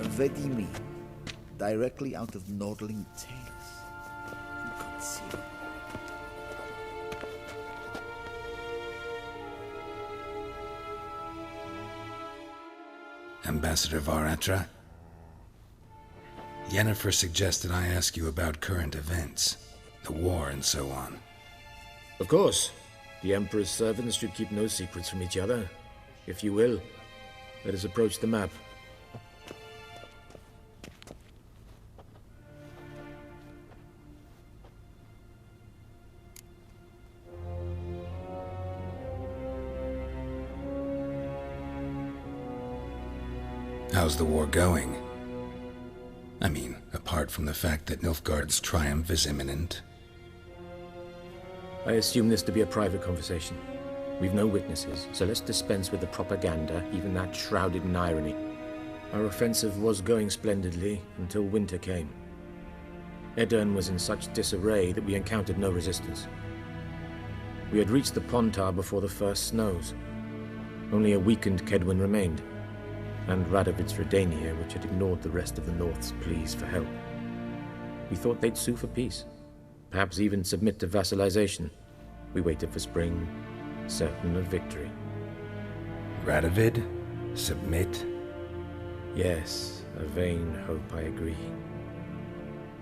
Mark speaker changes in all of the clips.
Speaker 1: Vedimi, directly out of Nordling tales. Inconceivable.
Speaker 2: Ambassador Varatra? Yennefer suggested I ask you about current events, the war and so on.
Speaker 3: Of course. The Emperor's servants should keep no secrets from each other. If you will, let us approach the map.
Speaker 2: How's the war going? I mean, apart from the fact that Nilfgaard's triumph is imminent.
Speaker 3: I assume this to be a private conversation. We've no witnesses, so let's dispense with the propaganda, even that shrouded in irony. Our offensive was going splendidly until winter came. Edirn was in such disarray that we encountered no resistance. We had reached the Pontar before the first snows. Only a weakened Kedwin remained, and Radovid's Redania, which had ignored the rest of the North's pleas for help. We thought they'd sue for peace, perhaps even submit to vassalization. We waited for spring, certain of victory.
Speaker 2: Radovid? Submit?
Speaker 3: Yes, a vain hope, I agree.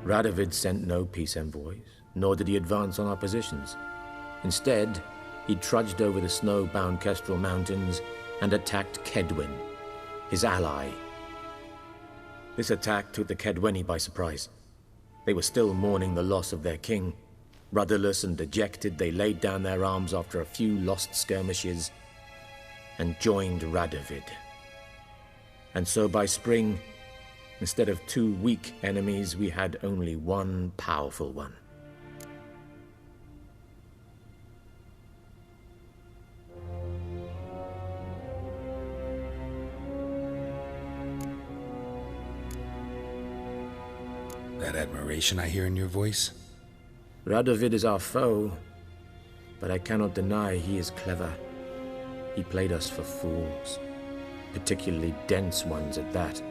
Speaker 3: Radovid sent no peace envoys, nor did he advance on our positions. Instead, he trudged over the snow-bound Kestrel Mountains and attacked Kedwin, his ally. This attack took the Kedweni by surprise. They were still mourning the loss of their king. Rudderless and dejected, they laid down their arms after a few lost skirmishes and joined Radovid. And so by spring, instead of two weak enemies, we had only one powerful one.
Speaker 2: That admiration I hear in your voice?
Speaker 3: Radovid is our foe, but I cannot deny he is clever. He played us for fools, particularly dense ones at that.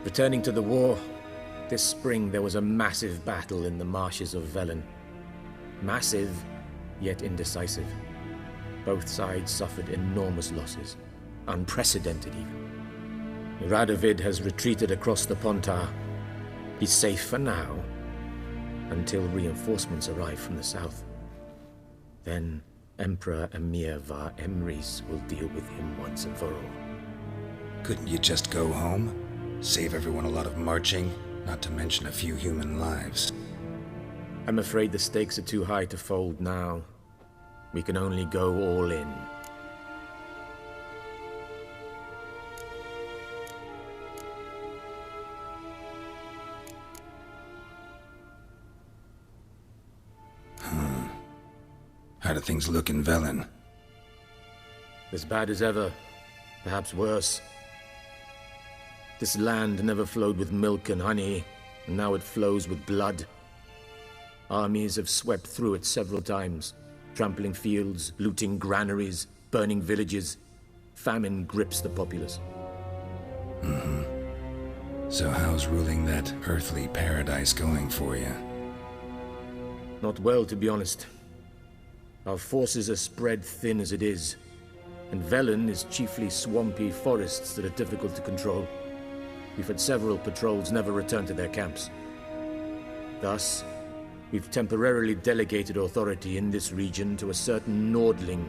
Speaker 3: Returning to the war, this spring there was a massive battle in the marshes of Velen. Massive, yet indecisive. Both sides suffered enormous losses, unprecedented even. Radovid has retreated across the Pontar. He's safe for now, until reinforcements arrive from the south. Then Emperor Emir Var Emrys will deal with him once and for all.
Speaker 2: Couldn't you just go home? Save everyone a lot of marching, not to mention a few human lives.
Speaker 3: I'm afraid the stakes are too high to fold now. We can only go all in.
Speaker 2: How do things look in Velen?
Speaker 3: As bad as ever, perhaps worse. This land never flowed with milk and honey, and now it flows with blood. Armies have swept through it several times, trampling fields, looting granaries, burning villages. Famine grips the populace.
Speaker 2: So how's ruling that earthly paradise going for you?
Speaker 3: Not well, to be honest. Our forces are spread thin as it is, and Velen is chiefly swampy forests that are difficult to control. We've had several patrols never return to their camps. Thus, we've temporarily delegated authority in this region to a certain Nordling,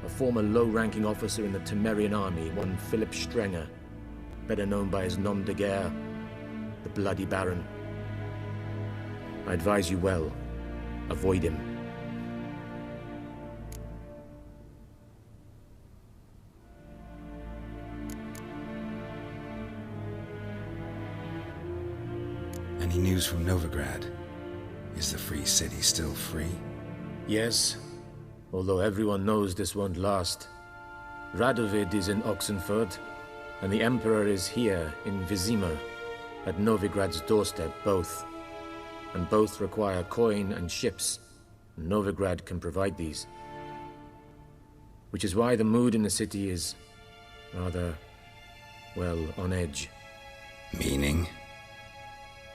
Speaker 3: a former low-ranking officer in the Temerian army, one Philip Strenger, better known by his nom de guerre, the Bloody Baron. I advise you well, avoid him.
Speaker 2: Any news from Novigrad? Is the free city still free?
Speaker 3: Yes, although everyone knows this won't last. Radovid is in Oxenfurt, and the Emperor is here in Vizima, at Novigrad's doorstep, both. And both require coin and ships. Novigrad can provide these. Which is why the mood in the city is rather, well, on edge.
Speaker 2: Meaning?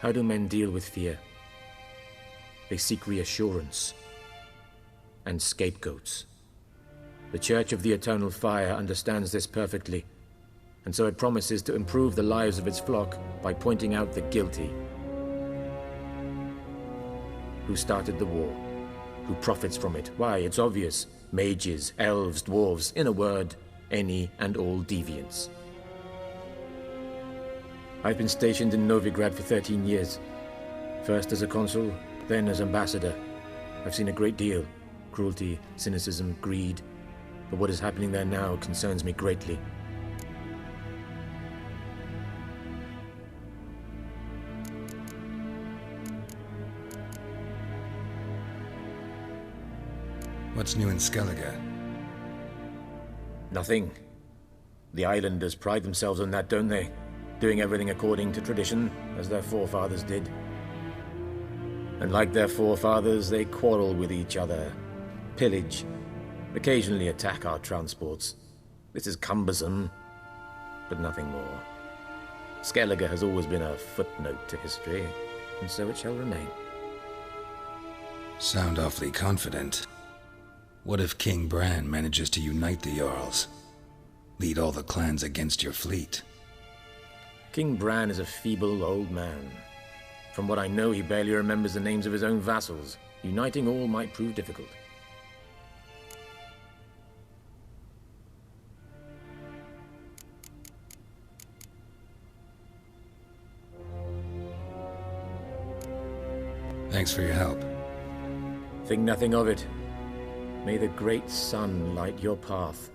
Speaker 3: How do men deal with fear? They seek reassurance and scapegoats. The Church of the Eternal Fire understands this perfectly, and so it promises to improve the lives of its flock by pointing out the guilty. Who started the war? Who profits from it? Why, it's obvious. Mages, elves, dwarves, in a word, any and all deviants. I've been stationed in Novigrad for 13 years. First as a consul, then as ambassador. I've seen a great deal. Cruelty, cynicism, greed. But what is happening there now concerns me greatly.
Speaker 2: What's new in Skellige?
Speaker 3: Nothing. The islanders pride themselves on that, don't they? Doing everything according to tradition, as their forefathers did. And like their forefathers, they quarrel with each other, pillage, occasionally attack our transports. This is cumbersome, but nothing more. Skellige has always been a footnote to history, and so it shall remain.
Speaker 2: Sound awfully confident. What if King Bran manages to unite the Jarls? Lead all the clans against your fleet?
Speaker 3: King Bran is a feeble old man. From what I know, he barely remembers the names of his own vassals. Uniting all might prove difficult.
Speaker 2: Thanks for your help.
Speaker 3: Think nothing of it. May the great sun light your path.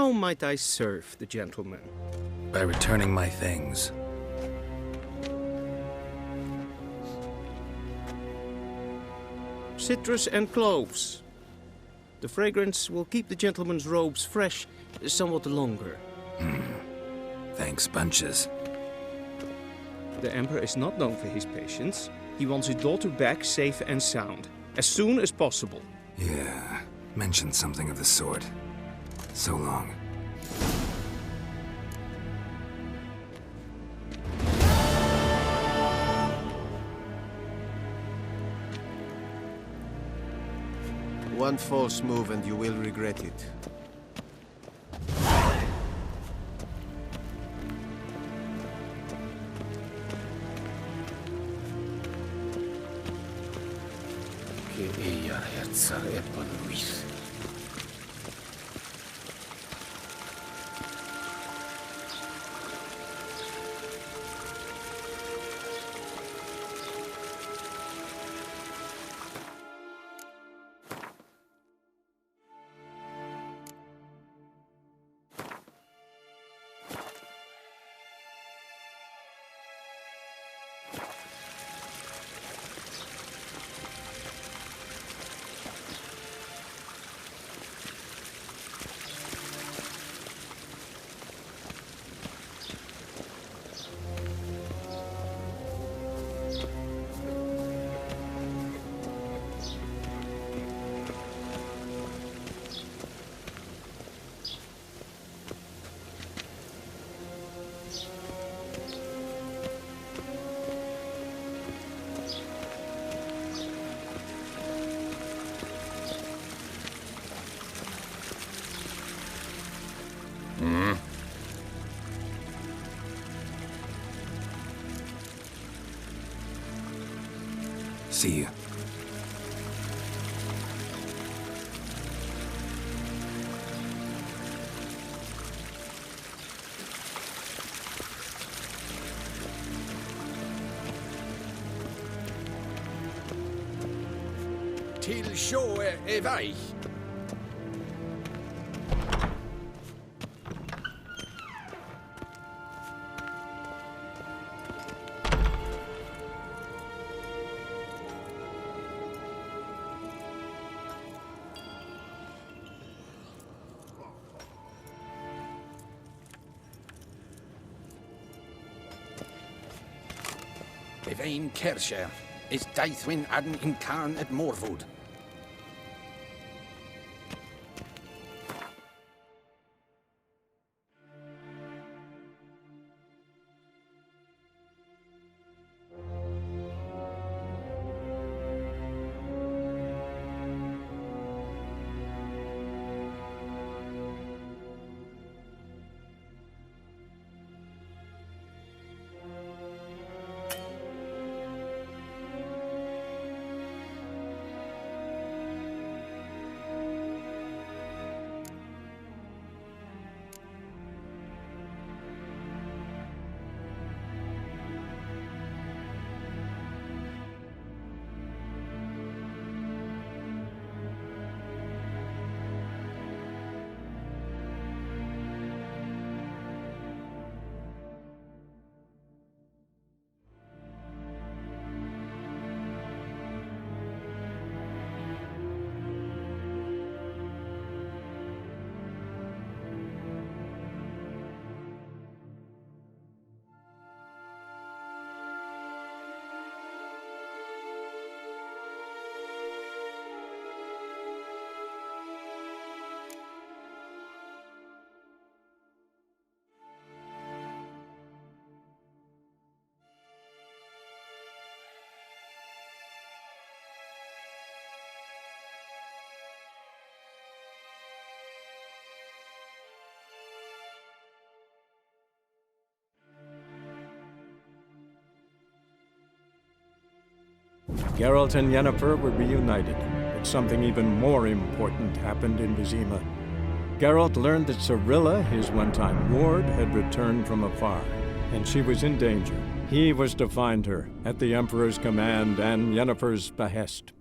Speaker 4: How might I serve the gentleman?
Speaker 2: By returning my things.
Speaker 4: Citrus and cloves. The fragrance will keep the gentleman's robes fresh somewhat longer.
Speaker 2: Thanks, bunches.
Speaker 4: The Emperor is not known for his patience. He wants his daughter back safe and sound, as soon as possible.
Speaker 2: Yeah, mentioned something of the sort. So long.
Speaker 5: One false move and you will regret it.
Speaker 3: Que ella herza Luis.
Speaker 2: See you.
Speaker 6: Till sjå är väg. Evain Kersher is Daithwin Adden in Karn at Morwood.
Speaker 7: Geralt and Yennefer were reunited, but something even more important happened in Vizima. Geralt learned that Cirilla, his one-time ward, had returned from afar, and she was in danger. He was to find her, at the Emperor's command and Yennefer's behest.